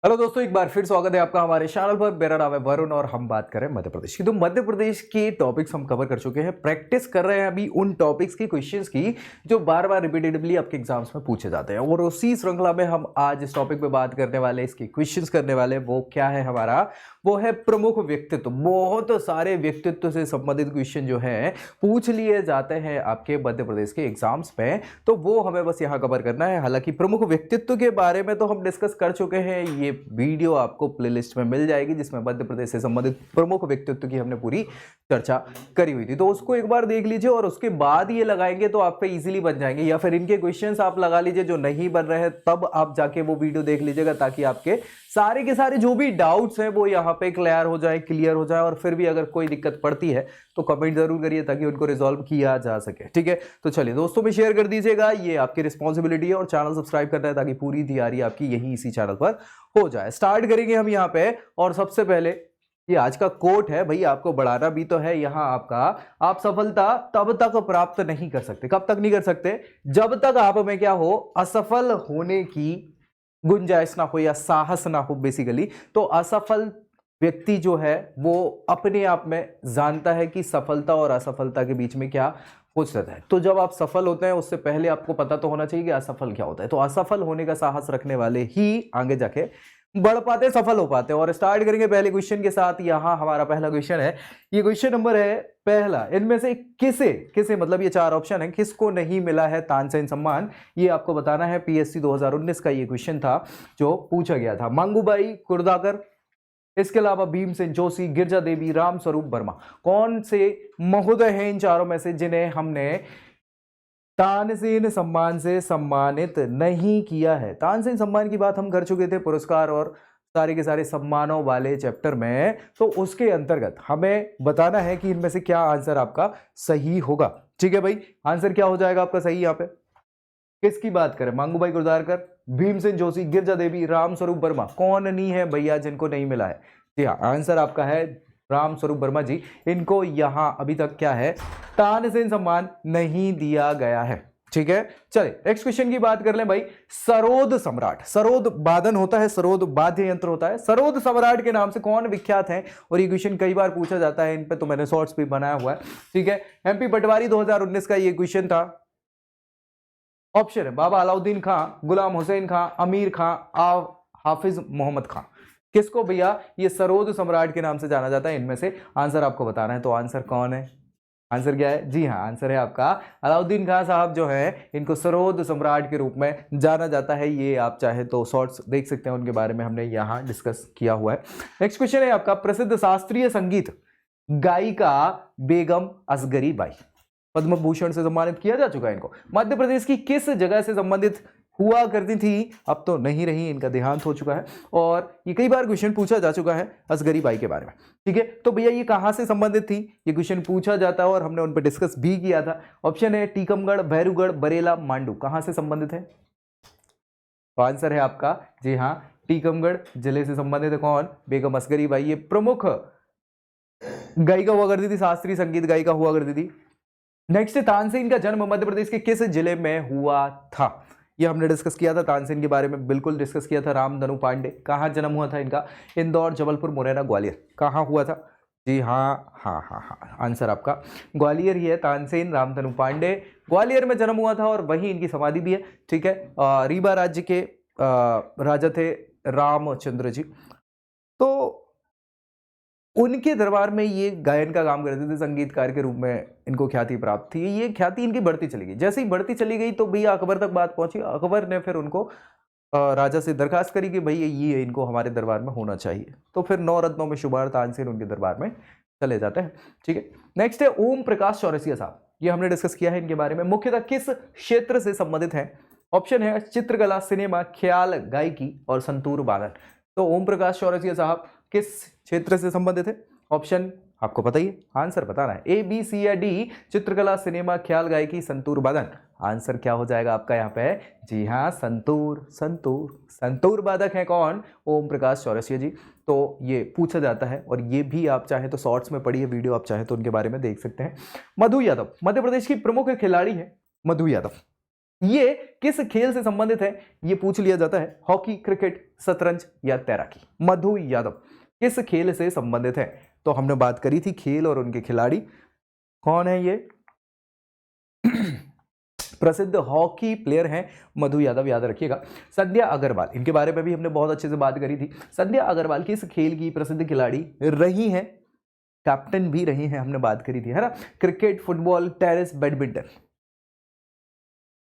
Hello दोस्तों, एक बार फिर स्वागत है आपका हमारे चैनल पर। मेरा नाम है वरुण और हम बात कर रहे हैं मध्य प्रदेश की। तो मध्य प्रदेश के टॉपिक्स हम कवर कर चुके हैं, प्रैक्टिस कर रहे हैं अभी उन टॉपिक्स की, क्वेश्चंस की जो बार बार रिपीटेडली आपके एग्जाम्स में पूछे जाते हैं। और उसी श्रृंखला में हम आज इस टॉपिक पे बात करने वाले, इसके क्वेश्चंस करने वाले। वो क्या है हमारा? वो है प्रमुख व्यक्तित्व। बहुत सारे व्यक्तित्व से संबंधित क्वेश्चन जो है पूछ लिए जाते हैं आपके मध्य प्रदेश के एग्जाम्स में, तो वो हमें बस यहाँ कवर करना है। हालांकि प्रमुख व्यक्तित्व के बारे में तो हम डिस्कस कर चुके हैं, ये वीडियो आपको प्लेलिस्ट में मिल जाएगी जिसमें मध्य प्रदेश से संबंधित प्रमुख व्यक्तित्व की हमने पूरी चर्चा करी हुई थी। तो उसको एक बार देख लीजिए और उसके बाद ये लगाएंगे तो आप पे इजीली बन जाएंगे, या फिर इनके क्वेश्चंस आप लगा लीजिए जो नहीं बन रहे हैं, तब आप जाके वो वीडियो देख लीजिएगा ताकि आपके सारे के सारे जो भी डाउट्स हैं वो यहाँ पे क्लियर हो जाए। और फिर भी अगर कोई दिक्कत पड़ती है तो कमेंट जरूर करिए ताकि उनको रिजॉल्व किया जा सके। ठीक है, तो चलिए दोस्तों में शेयर कर दीजिएगा, ये आपकी रिस्पॉन्सिबिलिटी है। और चैनल सब्सक्राइब करना है ताकि पूरी तैयारी आपकी यही इसी चैनल पर हो जाए। स्टार्ट करेंगे हम यहाँ पे। और सबसे पहले ये आज का कोट है, भाई आपको बढ़ाना भी तो है यहाँ आपका। आप सफलता तब तक प्राप्त नहीं कर सकते, कब तक नहीं कर सकते? जब तक आप में क्या हो, असफल होने की गुंजाइश ना हो या साहस ना हो बेसिकली। तो असफल व्यक्ति जो है वो अपने आप में जानता है कि सफलता और असफलता के बीच में क्या कुछ रहता है। तो जब आप सफल होते हैं उससे पहले आपको पता तो होना चाहिए कि असफल क्या होता है। तो असफल होने का साहस रखने वाले ही आगे जाके बढ़ पाते, सफल हो पाते हैं। और स्टार्ट करेंगे पहले क्वेश्चन के साथ। यहां हमारा पहला क्वेश्चन है, ये क्वेश्चन नंबर है पहला। इनमें से किसे किसे मतलब ये चार ऑप्शन है, किसको नहीं मिला है तानसेन सम्मान, ये आपको बताना है। पीएससी 2019 का ये क्वेश्चन था जो पूछा गया था। मंगूबाई कुर्दाकर, इसके अलावा भीमसेन जोशी, गिरजा देवी, राम स्वरूप वर्मा। कौन से महोदय हैं इन चारों में से जिन्हें हमने तानसेन सम्मान से सम्मानित नहीं किया है? तानसेन सम्मान की बात हम कर चुके थे पुरस्कार और सारे के सारे सम्मानों वाले चैप्टर में। तो उसके अंतर्गत हमें बताना है कि इनमें से क्या आंसर आपका सही होगा। ठीक है भाई, आंसर क्या हो जाएगा आपका सही? यहाँ पे किसकी बात करें? मंगूबाई कुर्दारकर, भीमसेन जोशी, गिरजा देवी, राम स्वरूप वर्मा। कौन नहीं है भैया जिनको नहीं मिला है? जी हाँ, आंसर आपका है राम स्वरूप वर्मा जी। इनको यहां अभी तक क्या है, तानसेन सम्मान नहीं दिया गया है। ठीक है, चलिए नेक्स्ट क्वेश्चन की बात कर लें भाई। सरोद सम्राट, सरोद वादन होता है, सरोद वाद्य यंत्र होता है। सरोद सम्राट के नाम से कौन विख्यात है? और ये क्वेश्चन कई बार पूछा जाता है, इन पे तो मैंने शॉर्ट्स भी बनाया हुआ है। ठीक है, एमपी पटवारी 2019 का ये क्वेश्चन था। ऑप्शन है बाबा अलाउद्दीन खां, गुलाम हुसैन खां, अमीर खां, हाफिज मोहम्मद खां। किसको भैया ये सरोद सम्राट के नाम से जाना जाता है? इनमें से आंसर आपको बताना है। तो आंसर कौन है? आंसर क्या है? जी हाँ, आंसर है आपका अलाउद्दीन खां साहब जो है, इनको सरोद सम्राट के रूप में जाना जाता है। ये आप चाहे तो शॉर्ट्स देख सकते हैं, उनके बारे में हमने यहाँ डिस्कस किया हुआ है। नेक्स्ट क्वेश्चन है आपका, प्रसिद्ध शास्त्रीय संगीत गायिका बेगम असगरी बाई, पद्म भूषण से सम्मानित किया जा चुका है इनको। मध्य प्रदेश की किस जगह से संबंधित हुआ करती थी? अब तो नहीं रही, इनका देहांत हो चुका है। और ये कई बार क्वेश्चन पूछा जा चुका है असगरी बाई के बारे में। ठीक है, तो भैया ये कहां से संबंधित थी? ये क्वेश्चन पूछा जाता है और हमने उन पर डिस्कस भी किया था। ऑप्शन है टीकमगढ़, भैरूगढ़, बरेला, मांडू। कहां से संबंधित है? तो आंसर है आपका जी हाँ, टीकमगढ़ जिले से संबंधित है। कौन? बेगम असगरी बाई। ये प्रमुख गायिका हुआ करती थी, शास्त्रीय संगीत गायिका हुआ करती थी। नेक्स्ट, तानसेन का जन्म मध्य प्रदेश के किस जिले में हुआ था? ये हमने डिस्कस किया था, तानसेन के बारे में बिल्कुल डिस्कस किया था। रामधनु पांडे, कहाँ जन्म हुआ था इनका? इंदौर, जबलपुर, मुरैना, ग्वालियर। कहाँ हुआ था? जी हाँ हाँ हाँ हाँ, आंसर आपका ग्वालियर ही है। तानसेन रामधनु पांडे ग्वालियर में जन्म हुआ था और वहीं इनकी समाधि भी है। ठीक है, रीवा राज्य के राजा थे रामचंद्र जी। तो उनके दरबार में ये गायन का काम करते थे, संगीतकार के रूप में इनको ख्याति प्राप्त थी। ये ख्याति इनकी बढ़ती चली गई। जैसे ही बढ़ती चली गई तो भैया अकबर तक बात पहुंची। अकबर ने फिर उनको राजा से दरखास्त करी कि भाई ये इनको हमारे दरबार में होना चाहिए। तो फिर 9 रत्नों में शुमार तानसेन उनके दरबार में चले जाते हैं। ठीक है, नेक्स्ट है ओम प्रकाश चौरसिया साहब। ये हमने डिस्कस किया है इनके बारे में। मुख्यतः किस क्षेत्र से संबंधित है? ऑप्शन है चित्रकला, सिनेमा, ख्याल, गायकी और संतूर वादन। तो ओम प्रकाश चौरसिया साहब किस क्षेत्र से संबंधित है? ऑप्शन आपको पता ही है, आंसर बताना है। ए, बी, सी या डी? चित्रकला, सिनेमा, ख्याल, गायकी, संतूर वादन। आंसर क्या हो जाएगा आपका यहाँ पे? जी हाँ, संतूर। संतूर संतूर वादक है कौन? ओम प्रकाश चौरसिया जी। तो ये पूछा जाता है और ये भी आप चाहे तो शॉर्ट्स में पढ़िए, वीडियो आप चाहे तो उनके बारे में देख सकते हैं। मधु यादव मध्य प्रदेश की प्रमुख खिलाड़ी है। मधु यादव ये किस खेल से संबंधित है, ये पूछ लिया जाता है। हॉकी, क्रिकेट, शतरंज या तैराकी। मधु यादव किस खेल से संबंधित है? तो हमने बात करी थी खेल और उनके खिलाड़ी। कौन है ये? प्रसिद्ध हॉकी प्लेयर हैं मधु यादव, याद रखिएगा। संध्या अग्रवाल, इनके बारे में भी हमने बहुत अच्छे से बात करी थी। संध्या अग्रवाल किस खेल की प्रसिद्ध खिलाड़ी रही हैं? कैप्टन भी रही हैं, हमने बात करी थी, है ना। Cricket, football, tennis, badminton.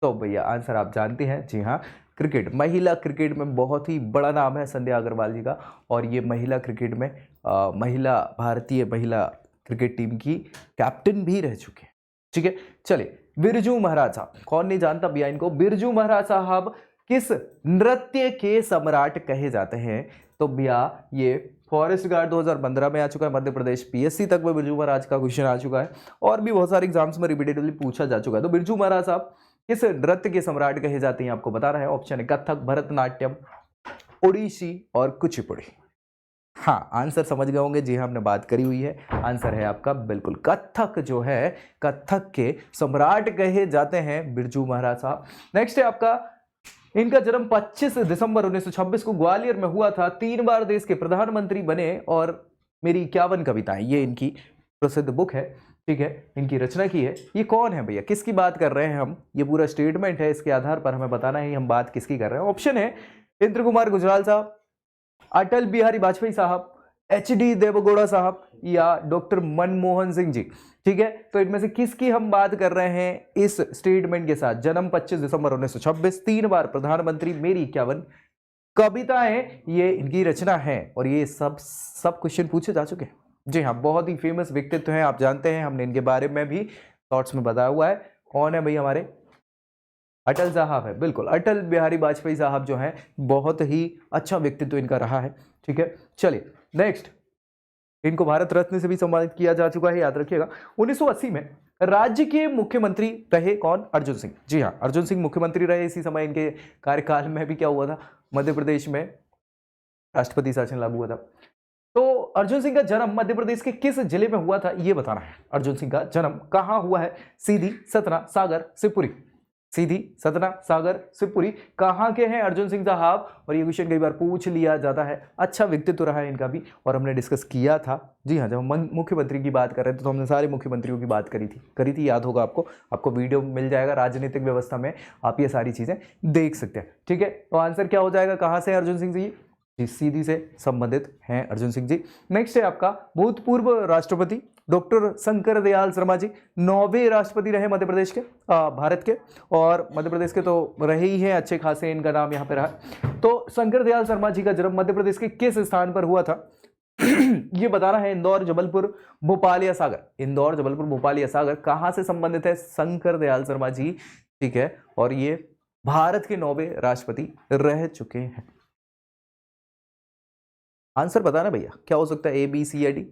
तो भैया आंसर आप जानते हैं, जी हाँ, क्रिकेट। महिला क्रिकेट में बहुत ही बड़ा नाम है संध्या अग्रवाल जी का, और ये महिला क्रिकेट में भारतीय महिला क्रिकेट टीम की कैप्टन भी रह चुके हैं। ठीक है, चलिए। बिरजू महाराज साहब, कौन नहीं जानता भैया इनको। बिरजू महाराज साहब किस नृत्य के सम्राट कहे जाते हैं? तो भैया ये फॉरेस्ट गार्ड 2015 में आ चुका है मध्य प्रदेश, पीएससी तक में बिरजू महाराज का क्वेश्चन आ चुका है, और भी बहुत सारे एग्जाम्स में रिपीटेडली पूछा जा चुका है। तो बिरजू महाराज साहब किस नृत्य के सम्राट कहे जाते हैं, आपको बता रहा है। ऑप्शन है कथक, भरतनाट्यम, ओडिसी और कुचिपुड़ी। हाँ, आंसर समझ गए होंगे, जी हाँ, हमने बात करी हुई है। आंसर है आपका बिल्कुल कथक, जो है कथक के सम्राट कहे जाते हैं बिरजू महाराज साहब। नेक्स्ट है आपका, इनका जन्म 25 दिसंबर 1926 को ग्वालियर में हुआ था। 3 बार देश के प्रधानमंत्री बने, और मेरी 51 कविताएं, ये इनकी प्रसिद्ध बुक है। ठीक है, इनकी रचना की है। ये कौन है भैया, किसकी बात कर रहे हैं हम? ये पूरा स्टेटमेंट है, इसके आधार पर हमें बताना है हम बात किसकी कर रहे हैं। ऑप्शन है इंद्र कुमार गुजराल साहब, अटल बिहारी वाजपेयी साहब, एचडी देवगौड़ा साहब, या डॉक्टर मनमोहन सिंह जी। ठीक है, तो इनमें से किसकी हम बात कर रहे हैं इस स्टेटमेंट के साथ? जन्म 25 दिसंबर 1926, 3 बार प्रधानमंत्री, मेरी 51 कविताएं, ये इनकी रचना है, और ये सब क्वेश्चन पूछे जा चुके हैं। जी हाँ, बहुत ही फेमस व्यक्तित्व हैं, आप जानते हैं, हमने इनके बारे में भी शॉर्ट्स में बताया हुआ है। कौन है भाई? हमारे अटल साहब है, बिल्कुल। अटल बिहारी वाजपेयी साहब जो हैं, बहुत ही अच्छा व्यक्तित्व इनका रहा है। ठीक है, चलिए नेक्स्ट। इनको भारत रत्न से भी सम्मानित किया जा चुका है, याद रखिएगा। 1980 में राज्य के मुख्यमंत्री रहे कौन? अर्जुन सिंह। जी हाँ, अर्जुन सिंह मुख्यमंत्री रहे। इसी समय इनके कार्यकाल में भी क्या हुआ था? मध्य प्रदेश में राष्ट्रपति शासन लागू हुआ था। तो अर्जुन सिंह का जन्म मध्य प्रदेश के किस जिले में हुआ था, ये बताना है। अर्जुन सिंह का जन्म कहाँ हुआ है? सीधी, सतना, सागर, शिवपुरी। सीधी, सतना, सागर, शिवपुरी, कहाँ के हैं अर्जुन सिंह साहब? और ये क्वेश्चन कई बार पूछ लिया जाता है। अच्छा व्यक्तित्व रहा है इनका भी, और हमने डिस्कस किया था। जी हाँ, जब हम मुख्यमंत्री की बात कर रहे थे तो हमने सारे मुख्यमंत्रियों की बात करी थी, याद होगा आपको वीडियो मिल जाएगा राजनीतिक व्यवस्था में, आप ये सारी चीजें देख सकते हैं। ठीक है, तो आंसर क्या हो जाएगा? कहाँ से अर्जुन सिंह जी? सीधी से संबंधित हैं अर्जुन सिंह जी। नेक्स्ट है आपका, भूतपूर्व राष्ट्रपति डॉक्टर शंकर दयाल शर्मा जी 9वें राष्ट्रपति रहे मध्य प्रदेश के, भारत के, और मध्य प्रदेश के तो रहे ही हैं, अच्छे खासे इनका नाम यहाँ पे रहा। तो शंकर दयाल शर्मा जी का जन्म मध्य प्रदेश के किस स्थान पर हुआ था? ये बताना है। इंदौर, जबलपुर, भोपाल या सागर। इंदौर, जबलपुर, भोपाल या सागर, कहां से संबंधित है शंकर दयाल शर्मा जी? ठीक है, और ये भारत के 9वें राष्ट्रपति रह चुके हैं। आंसर बताना भैया, क्या हो सकता है? ए, बी, सी या डी?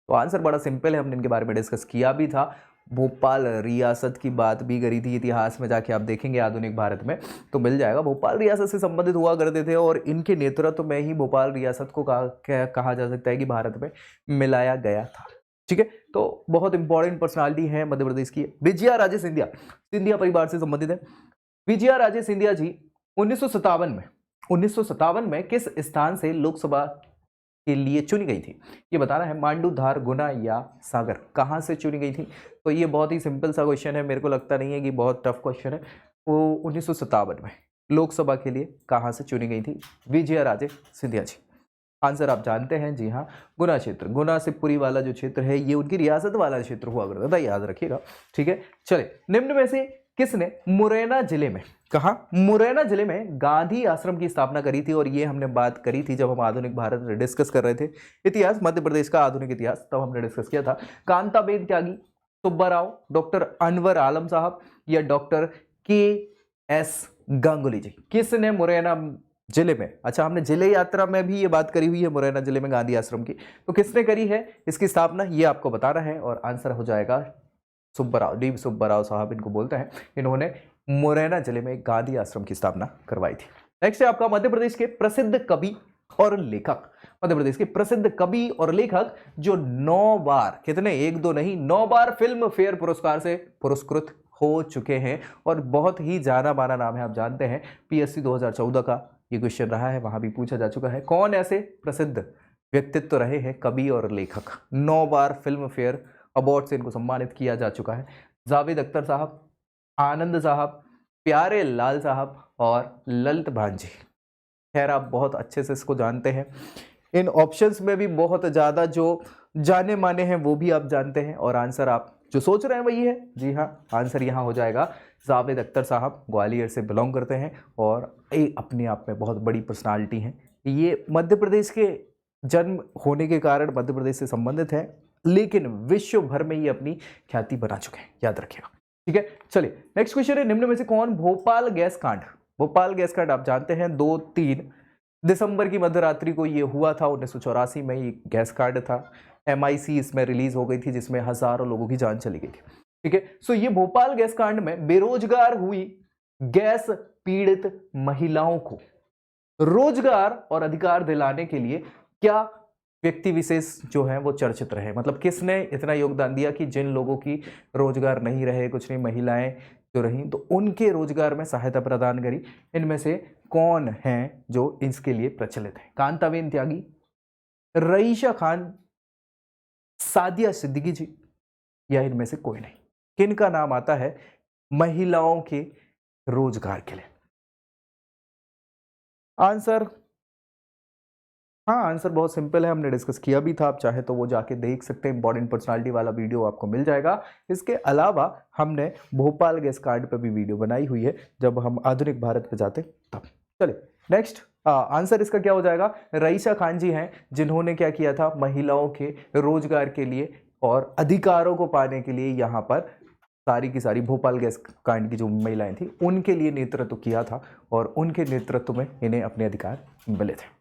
तो आंसर बड़ा सिंपल है, हमने इनके बारे में डिस्कस किया भी था। भोपाल रियासत की बात भी करी थी, इतिहास में जाके आप देखेंगे आधुनिक भारत में तो मिल जाएगा। भोपाल रियासत से संबंधित हुआ करते थे, और इनके नेतृत्व में ही भोपाल रियासत को कहा जा सकता है कि भारत में मिलाया गया था। ठीक है, तो बहुत इंपॉर्टेंट पर्सनालिटी है मध्य प्रदेश की। विजया राजे सिंधिया, सिंधिया परिवार से संबंधित है। विजया राजे सिंधिया जी 1957 में किस स्थान से लोकसभा के लिए चुनी गई थी? ये बताना है। मांडू, धार, गुना या सागर, कहां से चुनी गई थी? तो ये बहुत ही सिंपल सा क्वेश्चन है, मेरे को लगता नहीं है कि बहुत टफ क्वेश्चन है। वो 1957 में लोकसभा के लिए कहां से चुनी गई थी विजया राजे सिंधिया जी? आंसर आप जानते हैं, जी हाँ, गुना क्षेत्र। गुना शिवपुरी वाला जो क्षेत्र है ये उनकी रियासत वाला क्षेत्र हुआ करता था, याद रखिएगा। ठीक है, चले। निम्न में से किसने मुरैना जिले में, कहा? मुरैना जिले में गांधी आश्रम की स्थापना करी थी? और ये हमने बात करी थी जब हम आधुनिक भारत डिस्कस कर रहे थे, इतिहास, मध्य प्रदेश का आधुनिक इतिहास, तब हमने डिस्कस किया था। कांताबेन त्यागी, सुब्बाराव, डॉक्टर अनवर आलम साहब, या डॉक्टर KS गांगुली जी? किसने मुरैना जिले में, अच्छा हमने जिले यात्रा में भी ये बात करी हुई है मुरैना जिले में गांधी आश्रम की, तो किसने करी है इसकी स्थापना, ये आपको बताना है। और आंसर हो जाएगा सुब्बाराव, डी सुब्बाराव साहब इनको बोलते हैं। इन्होंने मुरैना जिले में गांधी आश्रम की स्थापना करवाई थी। नेक्स्ट है आपका मध्य प्रदेश के प्रसिद्ध कवि और लेखक। मध्य प्रदेश के प्रसिद्ध कवि और लेखक जो 9 बार, कितने, 1 2 नहीं, 9 बार फिल्म फेयर पुरस्कार से पुरस्कृत हो चुके हैं और बहुत ही जाना माना नाम है। आप जानते हैं पीएससी 2014 का ये क्वेश्चन रहा है, वहां भी पूछा जा चुका है। कौन ऐसे प्रसिद्ध व्यक्तित्व रहे हैं कवि और लेखक? 9 बार फिल्म फेयर अवार्ड से इनको सम्मानित किया जा चुका है। जावेद अख्तर साहब, आनंद साहब, प्यारे लाल साहब और ललित भांजी। खैर आप बहुत अच्छे से इसको जानते हैं। इन ऑप्शंस में भी बहुत ज़्यादा जो जाने माने हैं वो भी आप जानते हैं और आंसर आप जो सोच रहे हैं वही है। जी हाँ, आंसर यहाँ हो जाएगा जावेद अख्तर साहब, ग्वालियर से बिलोंग करते हैं और ये अपने आप में बहुत बड़ी पर्सनालिटी हैं। ये मध्य प्रदेश के जन्म होने के कारण मध्य प्रदेश से संबंधित है, लेकिन विश्व भर में ये अपनी ख्याति बना चुके हैं, याद रखिएगा। ठीक है, चलिए नेक्स्ट क्वेश्चन है, निम्न में से कौन भोपाल गैस कांड? भोपाल गैस कांड आप जानते हैं 2-3 दिसंबर की मध्यरात्रि को ये हुआ था। 1984 में ये गैस कांड था। MI6 इसमें रिलीज हो गई थी जिसमें हजारों लोगों की जान चली गई थी। ठीक है, सो ये भोपाल गैस कांड में बेरोजगार हुई गैस पीड़ित महिलाओं को रोजगार और अधिकार दिलाने के लिए क्या व्यक्ति विशेष जो है वो चर्चित रहे? मतलब किसने इतना योगदान दिया कि जिन लोगों की रोजगार नहीं रहे, कुछ नहीं, महिलाएं जो रहीं तो उनके रोजगार में सहायता प्रदान करी। इनमें से कौन हैं जो इसके लिए प्रचलित है? कांताबेन त्यागी, रईशा खान, सादिया सिद्दीकी जी, या इनमें से कोई नहीं? किनका नाम आता है महिलाओं के रोजगार के लिए? आंसर, हाँ आंसर बहुत सिंपल है, हमने डिस्कस किया भी था। आप चाहे तो वो जाके देख सकते हैं, इंपॉर्टेंट पर्सनालिटी वाला वीडियो आपको मिल जाएगा। इसके अलावा हमने भोपाल गैस कांड पर भी वीडियो बनाई हुई है जब हम आधुनिक भारत पे जाते तब। चलिए नेक्स्ट, आंसर इसका क्या हो जाएगा? रईशा खान जी हैं जिन्होंने क्या किया था, महिलाओं के रोजगार के लिए और अधिकारों को पाने के लिए यहाँ पर सारी की सारी भोपाल गैस कांड की जो महिलाएं थी उनके लिए नेतृत्व किया था और उनके नेतृत्व में इन्हें अपने अधिकार मिले थे।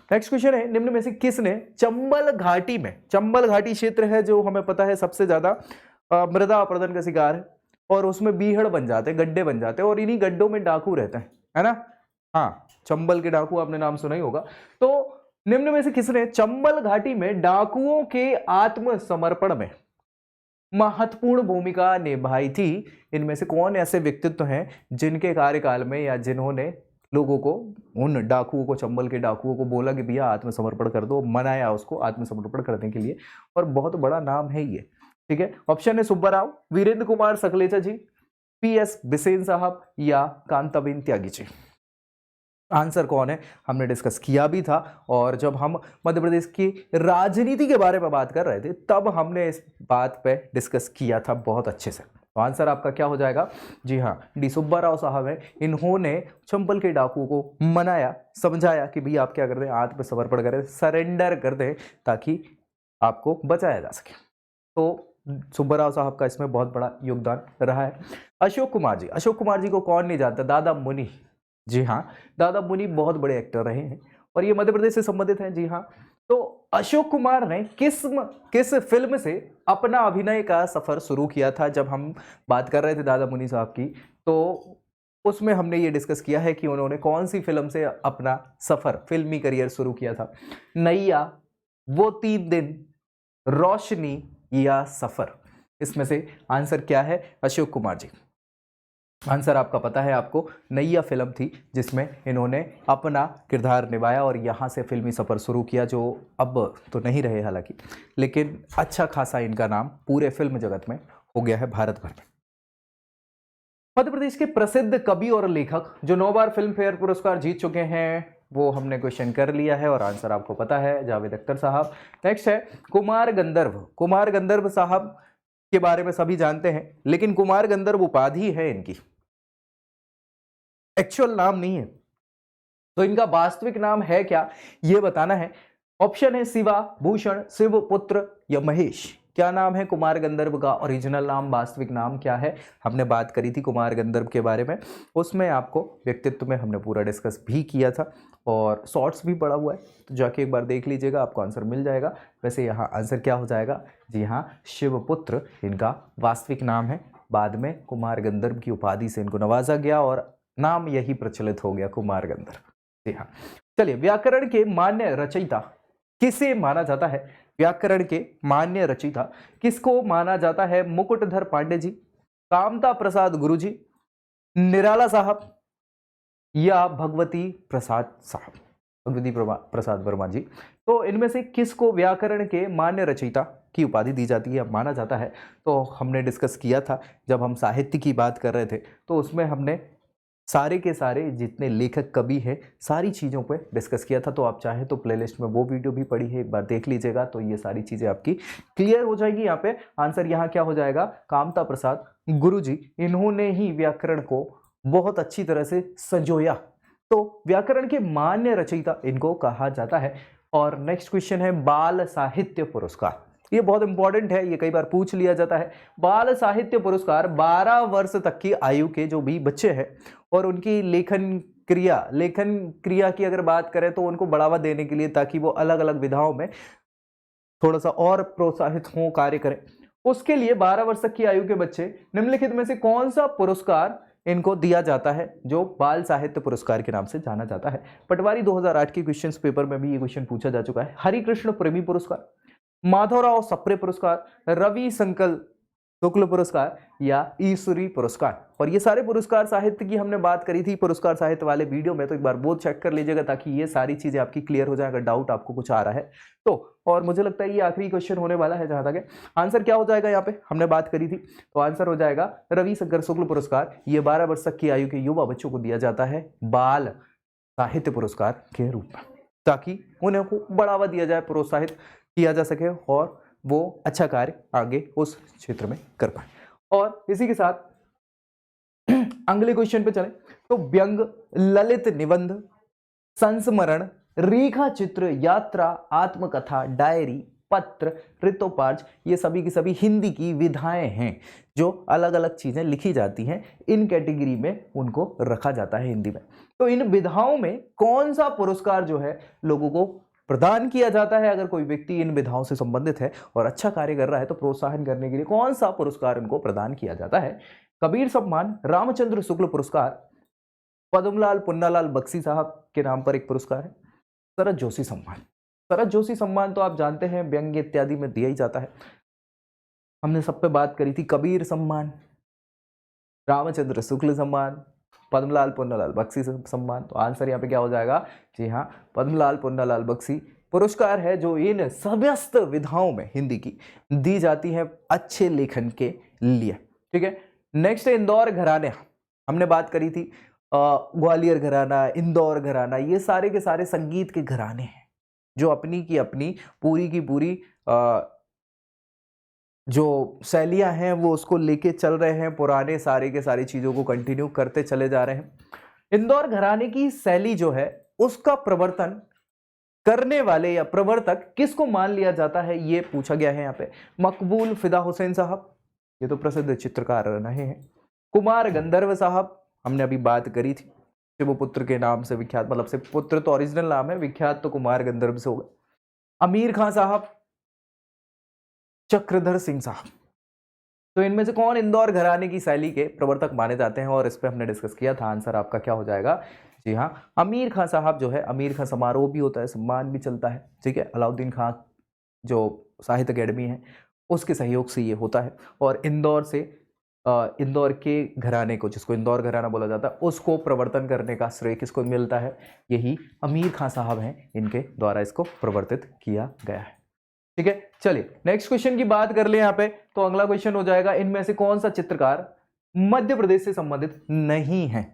नेक्स्ट क्वेश्चन है, निम्न में से किसने चंबल घाटी में, चंबल घाटी क्षेत्र है जो हमें पता है सबसे ज्यादा मृदा अपरदन का शिकार है और उसमें बीहड़ बन जाते हैं, गड्ढे बन जाते हैं और इन्हीं गड्ढों में डाकू रहते हैं, है ना? हाँ, चंबल के डाकू आपने नाम सुना ही होगा। तो निम्न में से किसने चंबल घाटी में डाकुओं के आत्मसमर्पण में महत्वपूर्ण भूमिका निभाई थी? इनमें से कौन ऐसे व्यक्तित्व हैं जिनके कार्यकाल में या जिन्होंने लोगों को, उन डाकुओं को, चंबल के डाकुओं को बोला कि भैया आत्मसमर्पण कर दो, मनाया उसको आत्मसमर्पण करने के लिए, और बहुत बड़ा नाम है ये। ठीक है, ऑप्शन है सुब्बाराव, वीरेंद्र कुमार सकलेचा जी, PS बिसेन साहब या कांताबेन त्यागी जी। आंसर कौन है हमने डिस्कस किया भी था, और जब हम मध्य प्रदेश की राजनीति के बारे में बात कर रहे थे तब हमने इस बात पे डिस्कस किया था बहुत अच्छे से। तो आंसर आपका क्या हो जाएगा? जी हाँ, डी सुब्बाराव साहब हैं। इन्होंने चंबल के डाकुओं को मनाया, समझाया कि भैया आप क्या कर दें, आत्मसमर्पण करें, सरेंडर कर दें ताकि आपको बचाया जा सके। तो सुब्बाराव साहब का इसमें बहुत बड़ा योगदान रहा है। अशोक कुमार जी, अशोक कुमार जी को कौन नहीं जानता? दादा मुनि, जी हाँ, दादा मुनि बहुत बड़े एक्टर रहे हैं और ये मध्य प्रदेश से संबंधित हैं। जी हाँ, तो अशोक कुमार ने किस फिल्म से अपना अभिनय का सफर शुरू किया था? जब हम बात कर रहे थे दादा मुनि साहब की तो उसमें हमने ये डिस्कस किया है कि उन्होंने कौन सी फिल्म से अपना सफर, फिल्मी करियर शुरू किया था। नैया, वो 3 दिन, रोशनी या सफर? इसमें से आंसर क्या है? अशोक कुमार जी। आंसर आपका पता है आपको, नैया फिल्म थी जिसमें इन्होंने अपना किरदार निभाया और यहाँ से फिल्मी सफ़र शुरू किया, जो अब तो नहीं रहे हालांकि, लेकिन अच्छा खासा इनका नाम पूरे फिल्म जगत में हो गया है भारत भर में। मध्य प्रदेश के प्रसिद्ध कवि और लेखक जो 9 बार फिल्म फेयर पुरस्कार जीत चुके हैं वो हमने क्वेश्चन कर लिया है और आंसर आपको पता है, जावेद अख्तर साहब। नेक्स्ट है कुमार गंधर्व। कुमार गंधर्व साहब के बारे में सभी जानते हैं, लेकिन कुमार गंधर्व उपाधि है इनकी, एक्चुअल नाम नहीं है। तो इनका वास्तविक नाम है क्या, यह बताना है। ऑप्शन है शिवा, भूषण, शिवपुत्र या महेश। क्या नाम है कुमार गंधर्व का? ओरिजिनल नाम, वास्तविक नाम क्या है? हमने बात करी थी कुमार गंधर्व के बारे में, उसमें आपको व्यक्तित्व में हमने पूरा डिस्कस भी किया था और शॉर्ट्स भी पड़ा हुआ है, तो जाके एक बार देख लीजिएगा, आपको आंसर मिल जाएगा। वैसे यहाँ आंसर क्या हो जाएगा? जी हाँ, शिवपुत्र इनका वास्तविक नाम है। बाद में कुमार गंधर्व की उपाधि से इनको नवाजा गया और नाम यही प्रचलित हो गया, कुमार गंधर्व। जी हाँ, चलिए, व्याकरण के मान्य रचयिता किसे माना जाता है? व्याकरण के मान्य रचयिता किसको माना जाता है? मुकुटधर पांडे जी, कामता प्रसाद गुरुजी, निराला साहब या भगवती प्रसाद साहब, भगवती प्रसाद वर्मा जी। तो इनमें से किसको व्याकरण के मान्य रचयिता की उपाधि दी जाती है, माना जाता है? तो हमने डिस्कस किया था जब हम साहित्य की बात कर रहे थे, तो उसमें हमने सारे के सारे जितने लेखक कवि हैं सारी चीज़ों पे डिस्कस किया था। तो आप चाहें तो प्लेलिस्ट में वो वीडियो भी पड़ी है, एक बार देख लीजिएगा तो ये सारी चीज़ें आपकी क्लियर हो जाएगी। यहाँ पे आंसर यहाँ क्या हो जाएगा, कामता प्रसाद गुरुजी, इन्होंने ही व्याकरण को बहुत अच्छी तरह से संजोया, तो व्याकरण के मान्य रचयिता इनको कहा जाता है। और नेक्स्ट क्वेश्चन है बाल साहित्य पुरस्कार, ये बहुत इंपॉर्टेंट है, ये कई बार पूछ लिया जाता है। बाल साहित्य पुरस्कार 12 वर्ष तक की आयु के जो भी बच्चे हैं और उनकी लेखन क्रिया की अगर बात करें तो उनको बढ़ावा देने के लिए, ताकि वो अलग अलग विधाओं में थोड़ा सा और प्रोत्साहित हों, कार्य करें, उसके लिए 12 वर्ष तक की आयु के बच्चे निम्नलिखित में से कौन सा पुरस्कार इनको दिया जाता है, जो बाल साहित्य पुरस्कार के नाम से जाना जाता है? पटवारी 2008 के क्वेश्चंस पेपर में भी ये क्वेश्चन पूछा जा चुका है। हरिकृष्ण प्रेमी पुरस्कार, माधवराव सप्रे पुरस्कार, रवि संकल शुक्ल पुरस्कार या ईश्वरी पुरस्कार। और ये सारे पुरस्कार साहित्य की हमने बात करी थी पुरस्कार साहित्य वाले वीडियो में, तो एक बार वो चेक कर लीजिएगा ताकि ये सारी चीजें आपकी क्लियर हो जाए अगर डाउट आपको कुछ आ रहा है तो। और मुझे लगता है ये आखिरी क्वेश्चन होने वाला है जहां तक है। आंसर क्या हो जाएगा, यहाँ पे हमने बात करी थी, तो आंसर हो जाएगा रवि शंकर शुक्ल पुरस्कार। ये 12 वर्ष तक की आयु के युवा बच्चों को दिया जाता है बाल साहित्य पुरस्कार के रूप में, ताकि उन्हें को बढ़ावा दिया जाए, प्रोत्साहित किया जा सके और वो अच्छा कार्य आगे उस क्षेत्र में कर पाए। और इसी के साथ अगले क्वेश्चन पे चले तो व्यंग, ललित निबंध, संस्मरण, रेखा चित्र, यात्रा, आत्मकथा, डायरी, पत्र, ऋतोपार्ज, ये सभी की सभी हिंदी की विधाएं हैं जो अलग अलग चीजें लिखी जाती हैं, इन कैटेगरी में उनको रखा जाता है हिंदी में। तो इन विधाओं में कौन सा पुरस्कार जो है लोगों को प्रदान किया जाता है, अगर कोई व्यक्ति इन विधाओं से संबंधित है और अच्छा कार्य कर रहा है तो प्रोत्साहन करने के लिए कौन सा पुरस्कार उनको प्रदान किया जाता है? कबीर सम्मान, रामचंद्र शुक्ल पुरस्कार, पद्मलाल पुन्नालाल बख्शी साहब के नाम पर एक पुरस्कार है, शरद जोशी सम्मान। शरद जोशी सम्मान तो आप जानते हैं व्यंग्य इत्यादि में दिया ही जाता है, हमने सब पे बात करी थी। कबीर सम्मान, रामचंद्र शुक्ल सम्मान, पद्मलाल पुन्नालाल बख्शी सम्मान, तो आंसर यहाँ पे क्या हो जाएगा, जी हाँ, पद्मलाल पुन्नालाल बख्शी पुरस्कार है जो इन समस्त विधाओं में हिंदी की दी जाती है अच्छे लेखन के लिए। ठीक है, नेक्स्ट है इंदौर घराने, हमने बात करी थी ग्वालियर घराना, इंदौर घराना, ये सारे के सारे संगीत के घराने हैं जो अपनी की अपनी पूरी की पूरी जो शैलियां हैं वो उसको लेके चल रहे हैं, पुराने सारे के सारी चीजों को कंटिन्यू करते चले जा रहे हैं। इंदौर घराने की शैली जो है उसका प्रवर्तन करने वाले या प्रवर्तक किसको मान लिया जाता है, ये पूछा गया है यहाँ पे। मकबूल फिदा हुसैन साहब, ये तो प्रसिद्ध चित्रकार रहे हैं। कुमार गंधर्व साहब, हमने अभी बात करी थी, शिवपुत्र के नाम से विख्यात, मतलब से पुत्र तो ओरिजिनल नाम है, विख्यात तो कुमार गंधर्व से होगा। अमीर खान साहब, चक्रधर सिंह साहब, तो इनमें से कौन इंदौर घराने की शैली के प्रवर्तक माने जाते हैं? और इस पे हमने डिस्कस किया था, आंसर आपका क्या हो जाएगा, जी हाँ, अमीर खान साहब जो है। अमीर खान समारोह भी होता है, सम्मान भी चलता है, ठीक है, अलाउद्दीन खान जो साहित्य अकेडमी है उसके सहयोग से ये होता है। और इंदौर से इंदौर के घराने को, जिसको इंदौर घराना बोला जाता है, उसको प्रवर्तन करने का श्रेय किसको मिलता है? यही अमीर खान साहब हैं, इनके द्वारा इसको प्रवर्तित किया गया है। ठीक है, चलिए नेक्स्ट क्वेश्चन की बात कर ले यहाँ पे। तो अगला क्वेश्चन हो जाएगा, इनमें से कौन सा चित्रकार मध्य प्रदेश से संबंधित नहीं है?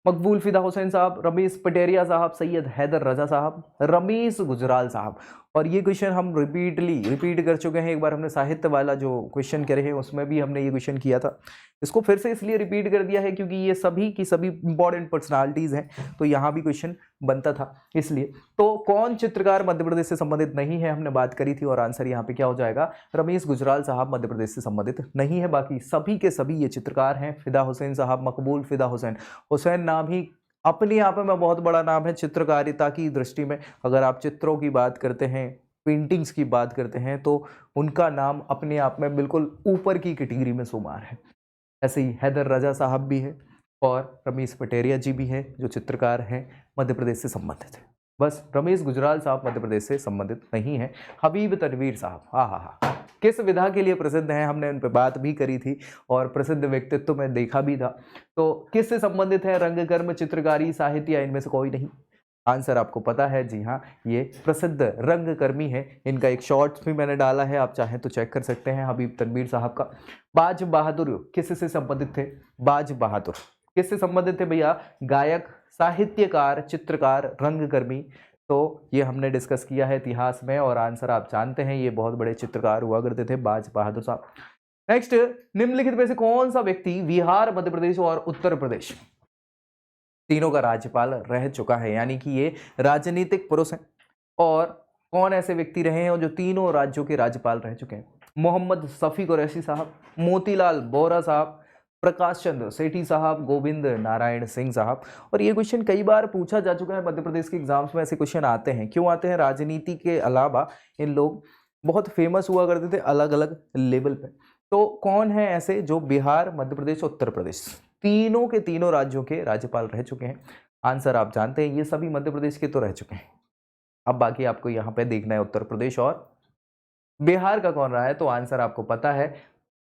मकबूल फिदा हुसैन साहब, रमेश पटेरिया साहब, सैयद हैदर रजा साहब, रमेश गुजराल साहब। और ये क्वेश्चन हम रिपीट कर चुके हैं, एक बार हमने साहित्य वाला जो क्वेश्चन करे हैं उसमें भी हमने ये क्वेश्चन किया था, इसको फिर से इसलिए रिपीट कर दिया है क्योंकि ये सभी की सभी इंपॉर्टेंट पर्सनालिटीज हैं, तो यहाँ भी क्वेश्चन बनता था इसलिए। तो कौन चित्रकार मध्य प्रदेश से संबंधित नहीं है, हमने बात करी थी, और आंसर यहाँ पे क्या हो जाएगा, रमेश गुजराल साहब मध्य प्रदेश से संबंधित नहीं है। बाकी सभी के सभी ये चित्रकार हैं। फिदा हुसैन साहब, मकबूल फिदा हुसैन, हुसैन नाम ही अपने आप में बहुत बड़ा नाम है चित्रकारिता की दृष्टि में। अगर आप चित्रों की बात करते हैं, पेंटिंग्स की बात करते हैं, तो उनका नाम अपने आप में बिल्कुल ऊपर की कैटेगरी में शुमार है। ऐसे ही हैदर रजा साहब भी है और रमेश पटेरिया जी भी हैं जो चित्रकार हैं, मध्य प्रदेश से संबंधित है। बस रमेश गुजराल साहब मध्य प्रदेश से संबंधित नहीं है। हबीब तनवीर साहब, हाँ हाँ हाँ, किस विधा के लिए प्रसिद्ध हैं, हमने उन पर बात भी करी थी और प्रसिद्ध व्यक्तित्व में देखा भी था। तो किससे संबंधित है, रंगकर्म, चित्रकारी, साहित्य या इनमें से कोई नहीं? आंसर आपको पता है, जी हाँ, ये प्रसिद्ध रंगकर्मी है। इनका एक शॉर्ट्स भी मैंने डाला है, आप चाहें तो चेक कर सकते हैं, हबीब तनवीर साहब का। बाज बहादुर किससे संबंधित थे? बाज बहादुर किससे संबंधित थे भैया? गायक, साहित्यकार, चित्रकार, रंगकर्मी। तो ये हमने डिस्कस किया है इतिहास में और आंसर आप जानते हैं, ये बहुत बड़े चित्रकार हुआ करते थे, बाज बहादुर साहब। नेक्स्ट, निम्नलिखित में से कौन सा व्यक्ति बिहार, मध्य प्रदेश और उत्तर प्रदेश तीनों का राज्यपाल रह चुका है, यानी कि ये राजनीतिक पुरुष हैं? और कौन ऐसे व्यक्ति रहे हैं जो तीनों राज्यों के राज्यपाल रह चुके हैं? मोहम्मद शफी कुरैशी साहब, मोतीलाल वोरा साहब, प्रकाश चंद्र सेठी साहब, गोविंद नारायण सिंह साहब। और ये क्वेश्चन कई बार पूछा जा चुका है मध्य प्रदेश के एग्जाम्स में, ऐसे क्वेश्चन आते हैं। क्यों आते हैं? राजनीति के अलावा इन लोग बहुत फेमस हुआ करते थे अलग अलग लेवल पे। तो कौन है ऐसे जो बिहार, मध्य प्रदेश, उत्तर प्रदेश तीनों के तीनों राज्यों के राज्यपाल रह चुके हैं? आंसर आप जानते हैं, ये सभी मध्य प्रदेश के तो रह चुके हैं। अब बाकी आपको यहाँ पे देखना है उत्तर प्रदेश और बिहार का कौन रहा है। तो आंसर आपको पता है,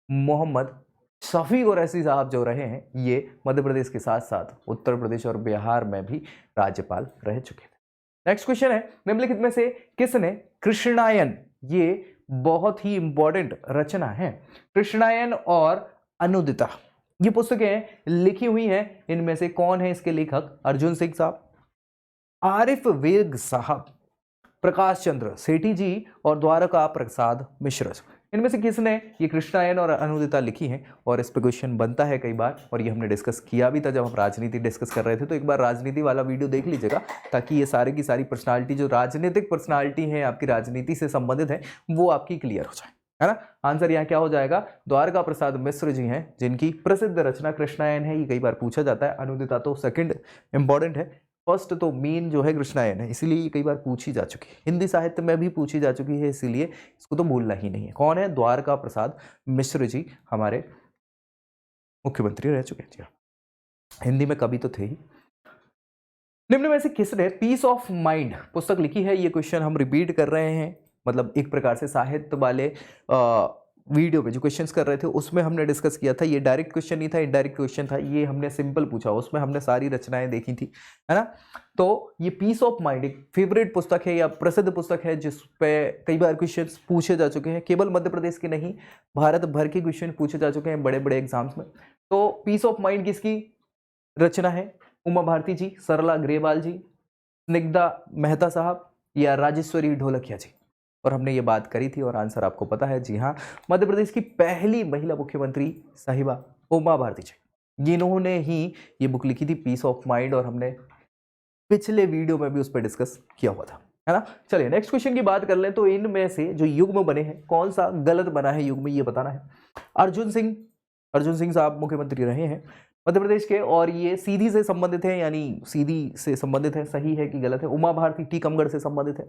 मोहम्मद शफी कुरैशी साहब जो रहे हैं, ये मध्य प्रदेश के साथ साथ उत्तर प्रदेश और बिहार में भी राज्यपाल रह चुके थे। नेक्स्ट क्वेश्चन है, निम्नलिखित में से किसने कृष्णायन, ये बहुत ही इंपॉर्टेंट रचना है, कृष्णायन और अनुदिता, ये पुस्तकें लिखी हुई हैं, इनमें से कौन है इसके लेखक? अर्जुन सिंह साहब, आरिफ वेग साहब, प्रकाश चंद्र सेठी जी और द्वारका प्रसाद मिश्र। इनमें से किसने ये कृष्णायन और अनुदिता लिखी है? और इस पे क्वेश्चन बनता है कई बार, और ये हमने डिस्कस किया भी था जब हम राजनीति डिस्कस कर रहे थे। तो एक बार राजनीति वाला वीडियो देख लीजिएगा, ताकि ये सारी की सारी पर्सनालिटी जो राजनीतिक पर्सनालिटी है, आपकी राजनीति से संबंधित है, वो आपकी क्लियर हो जाए, है ना। आंसर यहाँ क्या हो जाएगा? द्वारका प्रसाद मिश्र जी हैं, जिनकी प्रसिद्ध रचना कृष्णायन है। ये कई बार पूछा जाता है, अनुदिता तो सेकंड इंपॉर्टेंट है, फर्स्ट तो मेन जो है कृष्णायन है, इसीलिए ये कई बार पूछी जा चुकी है, हिंदी साहित्य में भी पूछी जा चुकी है, इसीलिए इसको तो भूलना ही नहीं है। कौन है? द्वारका प्रसाद मिश्र जी हमारे मुख्यमंत्री रह चुके हैं। जी, हिंदी में कभी तो थे ही। निम्न में से किसने पीस ऑफ माइंड पुस्तक लिखी है? ये क्वेश्चन हम रिपीट कर रहे हैं, मतलब एक प्रकार से साहित्य वाले वीडियो में जो क्वेश्चंस कर रहे थे उसमें हमने डिस्कस किया था। ये डायरेक्ट क्वेश्चन नहीं था, इनडायरेक्ट क्वेश्चन था, ये हमने सिंपल पूछा, उसमें हमने सारी रचनाएं देखी थी, है ना। तो ये पीस ऑफ माइंड एक फेवरेट पुस्तक है या प्रसिद्ध पुस्तक है, जिस पे कई बार क्वेश्चन पूछे जा चुके हैं, केवल मध्य प्रदेश के नहीं, भारत भर के क्वेश्चन पूछे जा चुके हैं बड़े बड़े एग्जाम्स में। तो पीस ऑफ माइंड किसकी रचना है? उमा भारती जी, सरला ग्रेवाल जी, स्निग्धा मेहता साहब या राजेश्वरी ढोलकिया जी? और हमने ये बात करी थी और आंसर आपको पता है, जी हाँ, मध्य प्रदेश की पहली महिला मुख्यमंत्री साहिबा उमा भारती जी, जिन्होंने ही ये बुक लिखी थी पीस ऑफ माइंड, और हमने पिछले वीडियो में भी उस पर डिस्कस किया हुआ था, है ना। चलिए नेक्स्ट क्वेश्चन की बात कर लें। तो इनमें से जो युग्म बने हैं, कौन सा गलत बना है युग्म, ये बताना है। अर्जुन सिंह साहब मुख्यमंत्री रहे हैं मध्य प्रदेश के, और ये सीधी से संबंधित है, यानी सीधी से संबंधित है, सही है कि गलत है? उमा भारती टीकमगढ़ से संबंधित है,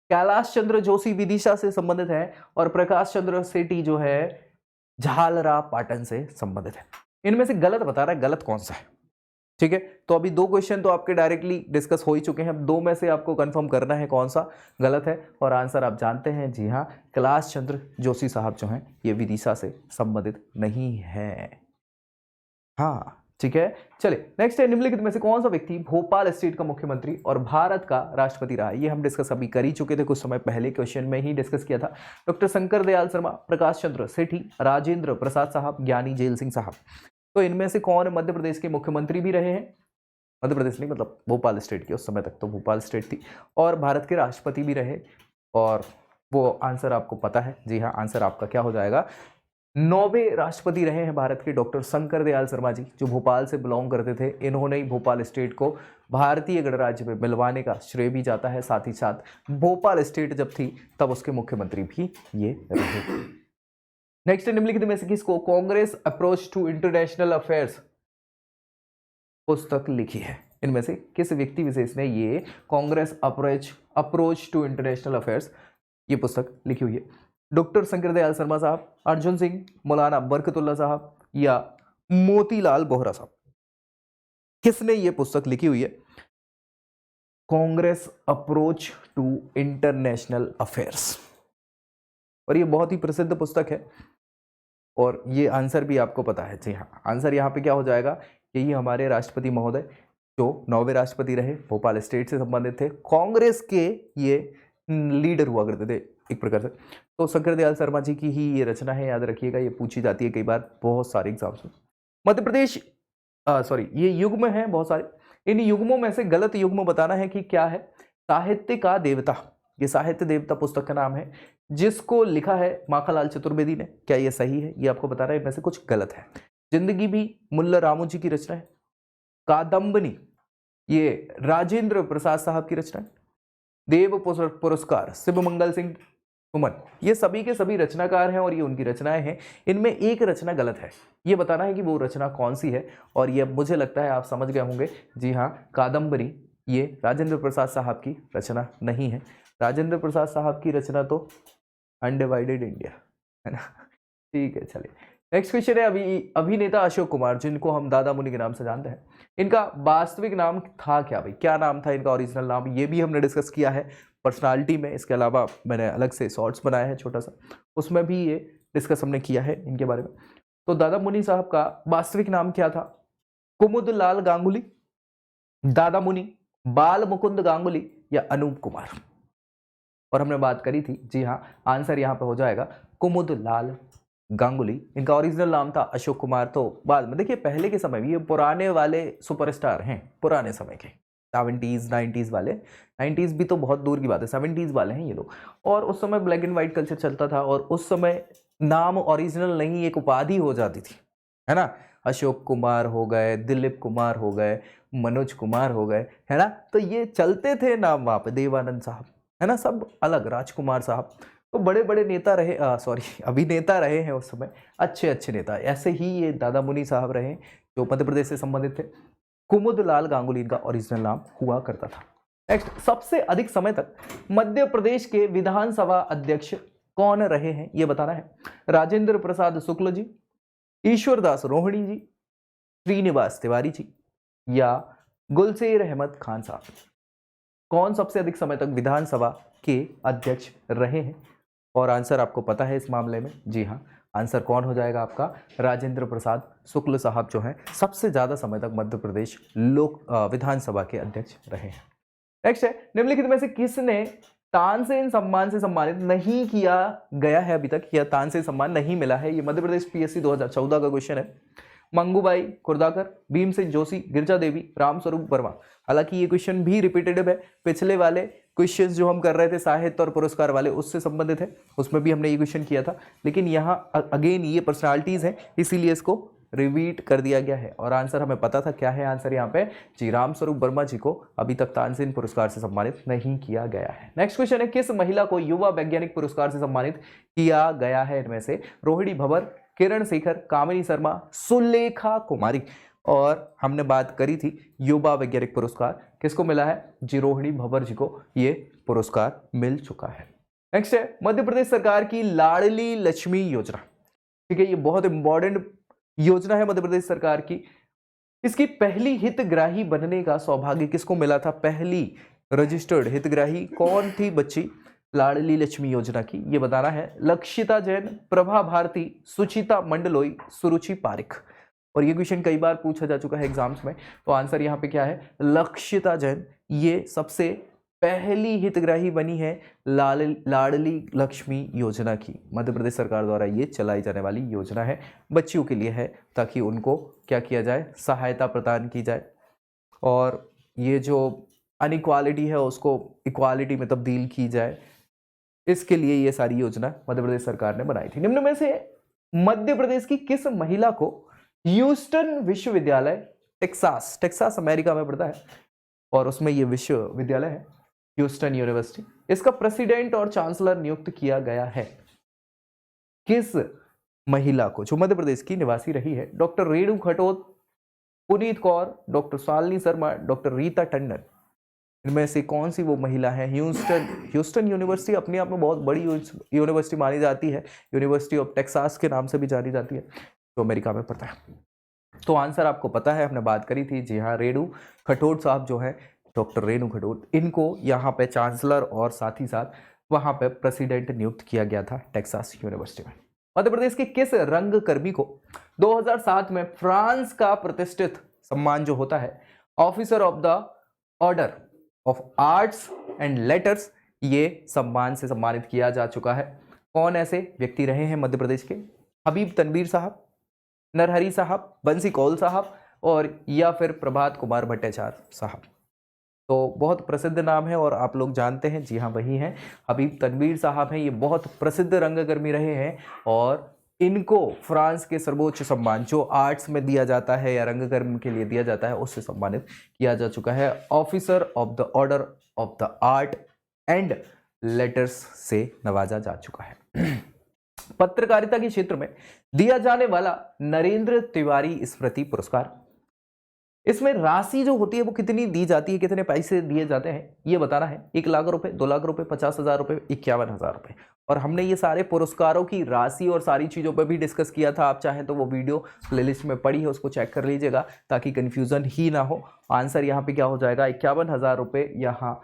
कैलाश चंद्र जोशी विदिशा से संबंधित है, और प्रकाश चंद्र सेठी जो है झालरा पाटन से संबंधित है। इनमें से गलत बता रहा है, गलत कौन सा है? ठीक है, तो अभी दो क्वेश्चन तो आपके डायरेक्टली डिस्कस हो ही चुके हैं, अब दो में से आपको कंफर्म करना है कौन सा गलत है, और आंसर आप जानते हैं, जी हाँ, कैलाश चंद्र जोशी साहब जो हैं ये विदिशा से संबंधित नहीं है। हाँ ठीक है, चलिए नेक्स्ट है, निम्नलिखित में से कौन सा व्यक्ति भोपाल स्टेट का मुख्यमंत्री और भारत का राष्ट्रपति रहा? ये हम डिस्कस अभी कर ही चुके थे, कुछ समय पहले क्वेश्चन में ही डिस्कस किया था। डॉक्टर शंकर दयाल शर्मा, प्रकाश चंद्र सेठी, राजेंद्र प्रसाद साहब, ज्ञानी जेल सिंह साहब। तो इनमें से कौन मध्य प्रदेश के मुख्यमंत्री भी रहे हैं? मध्य प्रदेश नहीं, मतलब भोपाल स्टेट की, उस समय तक तो भोपाल स्टेट थी, और भारत के राष्ट्रपति भी रहे, और वो आंसर आपको पता है, जी हाँ, आंसर आपका क्या हो जाएगा? 9वें राष्ट्रपति रहे हैं भारत के डॉक्टर शंकर दयाल शर्मा जी, जो भोपाल से बिलोंग करते थे। इन्होंने ही भोपाल स्टेट को भारतीय गणराज्य में मिलवाने का श्रेय भी जाता है, साथ ही साथ भोपाल स्टेट जब थी तब उसके मुख्यमंत्री भी ये रहे। नेक्स्ट, निम्नलिखित में से किसको Congress approach to international affairs पुस्तक लिखी है? इनमें से किस व्यक्ति विशेष ने ये Congress approach to international affairs ये पुस्तक लिखी हुई है? डॉक्टर शंकर दयाल शर्मा साहब, अर्जुन सिंह, मौलाना बरकतुल्ला साहब या मोतीलाल वोहरा साहब? किसने ये पुस्तक लिखी हुई है? Congress approach to international affairs. और ये बहुत ही प्रसिद्ध पुस्तक है और ये आंसर भी आपको पता है। जी हाँ, आंसर यहाँ पे क्या हो जाएगा, यही हमारे राष्ट्रपति महोदय जो 9वें राष्ट्रपति रहे, भोपाल स्टेट से संबंधित थे, कांग्रेस के ये लीडर हुआ करते थे एक प्रकार से। तो शंकर दयाल शर्मा जी की ही ये रचना है, याद रखिएगा, ये पूछी जाती है कई बार बहुत सारे एग्जाम्स में। मध्य प्रदेश सॉरी ये युग्म है बहुत सारे, इन युग्मों में से गलत युग्म बताना है कि क्या है। साहित्य का देवता, ये साहित्य देवता पुस्तक का नाम है, जिसको लिखा है माखनलाल चतुर्वेदी ने, क्या ये सही है, ये आपको बताना है, इनमें से कुछ गलत है। जिंदगी भी मुल्ला रामू जी की रचना है। कादम्बनी ये राजेंद्र प्रसाद साहब की रचना है। देव पुरस्कार शिवमंगल सिंह सुमन, ये सभी के सभी रचनाकार हैं और ये उनकी रचनाएं हैं। इनमें एक रचना गलत है, ये बताना है कि वो रचना कौन सी है, और ये मुझे लगता है आप समझ गए होंगे। जी हाँ, कादम्बरी ये राजेंद्र प्रसाद साहब की रचना नहीं है। राजेंद्र प्रसाद साहब की रचना तो अनडिवाइडेड इंडिया है ना। ठीक है, चलिए नेक्स्ट क्वेश्चन है अभिनेता अशोक कुमार, जिनको हम दादा मुनि के नाम से जानते हैं, इनका वास्तविक नाम था क्या भाई, क्या नाम था इनका ओरिजिनल नाम, ये भी हमने डिस्कस किया है पर्सनालिटी में। इसके अलावा मैंने अलग से शॉर्ट्स बनाया है छोटा सा, उसमें भी ये डिस्कस हमने किया है इनके बारे में। तो दादा मुनि साहब का वास्तविक नाम क्या था, कुमुदलाल गांगुली, दादा मुनि, बाल मुकुंद गांगुली या अनूप कुमार। और हमने बात करी थी, जी हाँ, आंसर यहाँ पे हो जाएगा कुमुदलाल गांगुली। इनका ओरिजिनल नाम था अशोक कुमार। तो बाद में देखिए, पहले के समय में ये पुराने वाले सुपरस्टार हैं, पुराने समय के 70s 90s वाले, 90s भी तो बहुत दूर की बात है, 70s वाले हैं ये लोग। और उस समय ब्लैक एंड व्हाइट कल्चर चलता था और उस समय नाम ओरिजिनल नहीं एक उपाधि हो जाती थी, है ना। अशोक कुमार हो गए, दिलीप कुमार हो गए, मनोज कुमार हो गए, है ना। तो ये चलते थे नाम वहाँ पे, देवानंद साहब, है ना, सब अलग, राजकुमार साहब, तो बड़े बड़े नेता रहे, सॉरी अभिनेता रहे हैं उस समय, अच्छे अच्छे नेता। ऐसे ही ये दादा मुनि साहब रहे जो मध्य प्रदेश से संबंधित थे। कुमुदलाल गांगुली इनका ओरिजिनल नाम हुआ करता था। नेक्स्ट, सबसे अधिक समय तक मध्य प्रदेश के विधानसभा अध्यक्ष कौन रहे हैं, ये बताना है। राजेंद्र प्रसाद शुक्ल जी, ईश्वरदास रोहिणी जी, श्रीनिवास तिवारी जी या गुलसेर अहमद खान साहब। कौन सबसे अधिक समय तक विधानसभा के अध्यक्ष रहे हैं, और आंसर आपको पता है इस मामले में। जी हाँ, आंसर कौन हो जाएगा आपका, राजेंद्र प्रसाद शुक्ल साहब जो हैं सबसे ज्यादा समय तक मध्य प्रदेश विधानसभा के अध्यक्ष रहे हैं। नेक्स्ट है, निम्नलिखित में से किसने तानसेन सम्मान से सम्मानित नहीं किया गया है अभी तक, या तानसेन सम्मान नहीं मिला है। ये मध्य प्रदेश पीएससी 2014 का क्वेश्चन है। मंगूबाई खुर्दाकर, भीमसेन जोशी, गिरजा देवी, रामस्वरूप वर्मा। हालांकि ये क्वेश्चन भी रिपीटेटिव है, पिछले वाले क्वेश्चंस जो हम कर रहे थे साहित्य और पुरस्कार वाले उससे संबंधित है, उसमें भी हमने ये क्वेश्चन किया था, लेकिन यहाँ अगेन ये पर्सनालिटीज हैं इसीलिए इसको रिपीट कर दिया गया है। और आंसर हमें पता था क्या है, आंसर यहाँ पे जी रामस्वरूप वर्मा जी को अभी तक तानसेन पुरस्कार से सम्मानित नहीं किया गया है। नेक्स्ट क्वेश्चन है, किस महिला को युवा वैज्ञानिक पुरस्कार से सम्मानित किया गया है। इनमें से रोहिणी भंवर, किरण शेखर, कामिनी शर्मा, सुलेखा कुमारी। और हमने बात करी थी युवा वैज्ञानिक पुरस्कार किसको मिला है, जी रोहिणी भंवर जी को ये पुरस्कार मिल चुका है। नेक्स्ट है, मध्य प्रदेश सरकार की लाडली लक्ष्मी योजना, ठीक है, ये बहुत इंपॉर्टेंट योजना है मध्य प्रदेश सरकार की। इसकी पहली हितग्राही बनने का सौभाग्य किसको मिला था, पहली रजिस्टर्ड हितग्राही कौन थी बच्ची लाडली लक्ष्मी योजना की, ये बताना है। लक्षिता जैन, प्रभा भारती, सुचिता मंडलोई, सुरुचि पारिक। और ये क्वेश्चन कई बार पूछा जा चुका है एग्जाम्स में, तो आंसर यहाँ पे क्या है, लक्षिता जैन ये सबसे पहली हितग्राही बनी है लाडली लक्ष्मी योजना की। मध्य प्रदेश सरकार द्वारा ये चलाई जाने वाली योजना है, बच्चियों के लिए है, ताकि उनको क्या किया जाए, सहायता प्रदान की जाए और ये जो अनइक्वालिटी है उसको इक्वालिटी में तब्दील की जाए। इसके लिए ये सारी योजना मध्य प्रदेश सरकार ने बनाई थी। निम्न में से मध्य प्रदेश की किस महिला को ह्यूस्टन विश्वविद्यालय, टेक्सास अमेरिका में पड़ता है और उसमें ये विश्वविद्यालय है ह्यूस्टन यूनिवर्सिटी, इसका प्रेसिडेंट और चांसलर नियुक्त किया गया है। किस महिला को जो मध्य प्रदेश की निवासी रही है, doctor Renu Khatot, Puneet Kaur, doctor Shalini Sharma, doctor Rita Tandon. इनमें से कौन सी वो महिला है। ह्यूस्टन यूनिवर्सिटी अपने आप में बहुत बड़ी यूनिवर्सिटी मानी जाती है, यूनिवर्सिटी ऑफ टेक्सास के नाम से भी जानी जाती है, जो अमेरिका में पड़ता है। तो आंसर आपको पता है, हमने बात करी थी, जी हाँ, रेणु खटोट साहब जो है डॉक्टर रेणु खडूर, इनको यहाँ पे चांसलर और साथ ही साथ वहाँ पे प्रेसिडेंट नियुक्त किया गया था टेक्सास यूनिवर्सिटी में। मध्य प्रदेश के किस रंगकर्मी को 2007 में फ्रांस का प्रतिष्ठित सम्मान जो होता है officer of the order of arts and letters, ये सम्मान से सम्मानित किया जा चुका है? कौन ऐसे व्यक्ति रहे हैं मध्य प्रदेश के? हबीब तनवीर साहब, नरहरी साहब, बंसी कौल साहब और या फिर प्रभात कुमार भट्टाचार्य साहब। तो बहुत प्रसिद्ध नाम है और आप लोग जानते हैं, जी हाँ वही हैं, हबीब तनवीर साहब हैं। ये बहुत प्रसिद्ध रंगकर्मी रहे हैं और इनको फ्रांस के सर्वोच्च सम्मान जो आर्ट्स में दिया जाता है या रंगकर्म के लिए दिया जाता है उससे सम्मानित किया जा चुका है। Officer of the order of the art and letters से नवाजा जा चुका है। पत्रकारिता के क्षेत्र में दिया जाने वाला नरेंद्र तिवारी स्मृति पुरस्कार, इसमें राशि जो होती है वो कितनी दी जाती है, कितने पैसे दिए जाते हैं ये बताना है। 1 लाख रुपए, 2 लाख रुपए, 50,000 रुपए, 51,000 रुपए। और हमने ये सारे पुरस्कारों की राशि और सारी चीज़ों पर भी डिस्कस किया था। आप चाहें तो वो वीडियो प्लेलिस्ट में पड़ी है, उसको चेक कर लीजिएगा ताकि कन्फ्यूजन ही ना हो। आंसर यहाँ पे क्या हो जाएगा, 51,000 रुपये यहाँ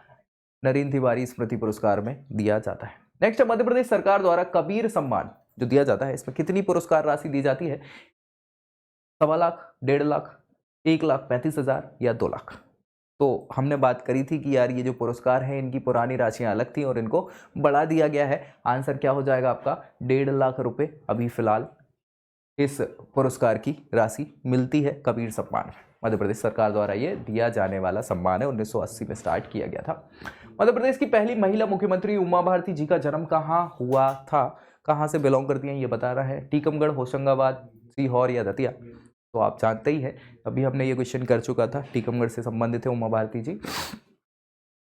नरेंद्र तिवारी स्मृति पुरस्कार में दिया जाता है। नेक्स्ट, मध्य प्रदेश सरकार द्वारा कबीर सम्मान जो दिया जाता है, इसमें कितनी पुरस्कार राशि दी जाती है? 1.25 लाख, 1.5 लाख, 1,35,000 या 2 लाख? तो हमने बात करी थी कि यार ये जो पुरस्कार हैं इनकी पुरानी राशियां अलग थी और इनको बढ़ा दिया गया है। आंसर क्या हो जाएगा आपका, 1.5 लाख रुपए अभी फिलहाल इस पुरस्कार की राशि मिलती है कबीर सम्मान। मध्य प्रदेश सरकार द्वारा ये दिया जाने वाला सम्मान है, 1980 में स्टार्ट किया गया था। मध्य प्रदेश की पहली महिला मुख्यमंत्री उमा भारती जी का जन्म कहाँ हुआ था, कहाँ से बिलोंग करती हैं ये बता रहा है। टीकमगढ़, होशंगाबाद, सीहोर या दतिया? तो आप जानते ही हैं, अभी हमने ये क्वेश्चन कर चुका था, टीकमगढ़ से संबंधित है उमा भारती जी।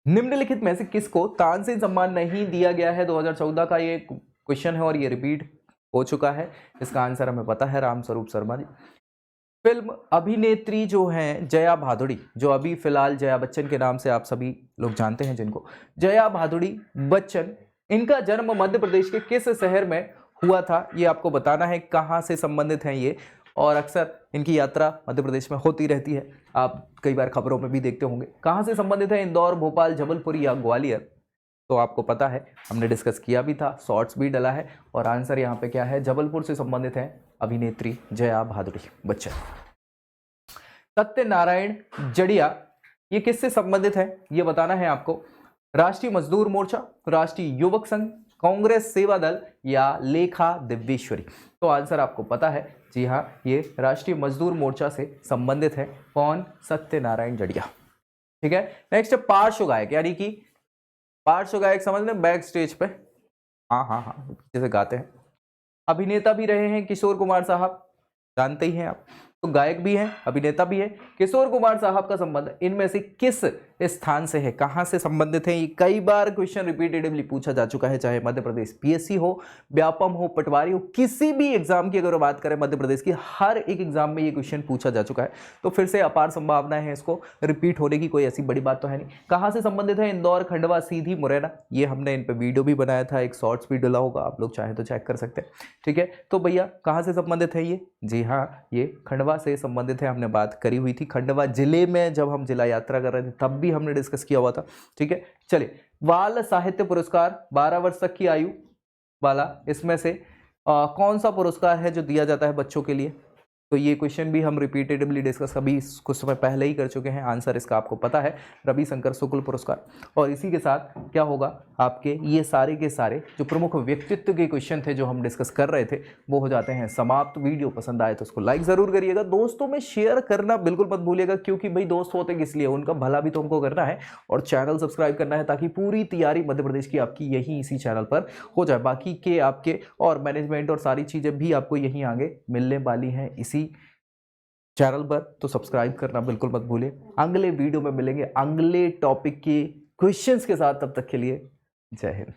निम्नलिखित में से किसको तानसेन सम्मान नहीं दिया गया है? 2014 का ये क्वेश्चन है और ये रिपीट हो चुका है। इसका आंसर हमें पता है, रामस्वरूप शर्मा जी। फिल्म अभिनेत्री जो हैं जया भादुड़ी, जो अभी फिलहाल जया बच्चन के नाम से आप सभी लोग जानते हैं जिनको, जया भादुड़ी बच्चन, इनका जन्म मध्य प्रदेश के किस शहर में हुआ था ये आपको बताना है। कहाँ से संबंधित हैं ये, और अक्सर इनकी यात्रा मध्य प्रदेश में होती रहती है, आप कई बार खबरों में भी देखते होंगे। कहाँ से संबंधित है, इंदौर, भोपाल, जबलपुर या ग्वालियर? तो आपको पता है, हमने डिस्कस किया भी था, शॉर्ट्स भी डला है और आंसर यहाँ पे क्या है, जबलपुर से संबंधित है अभिनेत्री जया भादुड़ी बच्चन। सत्यनारायण जड़िया ये किससे संबंधित है ये बताना है आपको। राष्ट्रीय मजदूर मोर्चा, राष्ट्रीय युवक संघ, कांग्रेस सेवा दल या लेखा दिव्येश्वरी? तो आंसर आपको पता है, जी हाँ ये राष्ट्रीय मजदूर मोर्चा से संबंधित है। कौन? सत्यनारायण जड़िया। ठीक है। नेक्स्ट, पार्श्व गायक, यानी कि पार्श्व गायक समझ लें बैक स्टेज पे, हाँ जैसे गाते हैं। अभिनेता भी रहे हैं किशोर कुमार साहब, जानते ही हैं आप, तो गायक भी हैं, अभिनेता भी है। किशोर कुमार साहब का संबंध इनमें से किस स्थान से है, कहां से संबंधित है? ये कई बार क्वेश्चन रिपीटेडली पूछा जा चुका है, चाहे मध्य प्रदेश पीएससी हो, व्यापम हो, पटवारी हो, किसी भी एग्जाम की अगर बात करें मध्य प्रदेश की, हर एक एग्जाम में ये क्वेश्चन पूछा जा चुका है। तो फिर से अपार संभावनाएं हैं इसको रिपीट होने की, कोई ऐसी बड़ी बात तो है नहीं। कहां से संबंधित है? इंदौर, खंडवा, सीधी, मुरैना? ये हमने इन पर वीडियो भी बनाया था, एक शॉर्ट्स भी डला होगा, आप लोग चाहे तो चेक कर सकते हैं। ठीक है, तो भैया कहां से संबंधित है ये? जी हाँ ये खंडवा से संबंधित है। हमने बात करी हुई थी खंडवा जिले में, जब हम जिला यात्रा कर रहे थे तब भी हमने डिस्कस किया हुआ था। ठीक है, चलिए, बाल साहित्य पुरस्कार 12 वर्ष तक की आयु वाला, इसमें से कौन सा पुरस्कार है जो दिया जाता है बच्चों के लिए? तो ये क्वेश्चन भी हम रिपीटेडली डिस्कस अभी कुछ समय पहले ही कर चुके हैं। आंसर इसका आपको पता है, रविशंकर शुक्ल पुरस्कार। और इसी के साथ क्या होगा, आपके ये सारे के सारे जो प्रमुख व्यक्तित्व के क्वेश्चन थे जो हम डिस्कस कर रहे थे वो हो जाते हैं समाप्त। वीडियो पसंद आए तो उसको लाइक ज़रूर करिएगा, दोस्तों में शेयर करना बिल्कुल मत भूलिएगा, क्योंकि भाई दोस्त होते किस लिए, उनका भला भी तो हमको करना है। और चैनल सब्सक्राइब करना है ताकि पूरी तैयारी मध्य प्रदेश की आपकी यही इसी चैनल पर हो जाए। बाकी के आपके और मैनेजमेंट और सारी चीज़ें भी आपको यहीं आगे मिलने वाली हैं इसी चैनल पर, तो सब्सक्राइब करना बिल्कुल मत भूलिए। अगले वीडियो में मिलेंगे अगले टॉपिक के क्वेश्चंस के साथ, तब तक के लिए जय हिंद।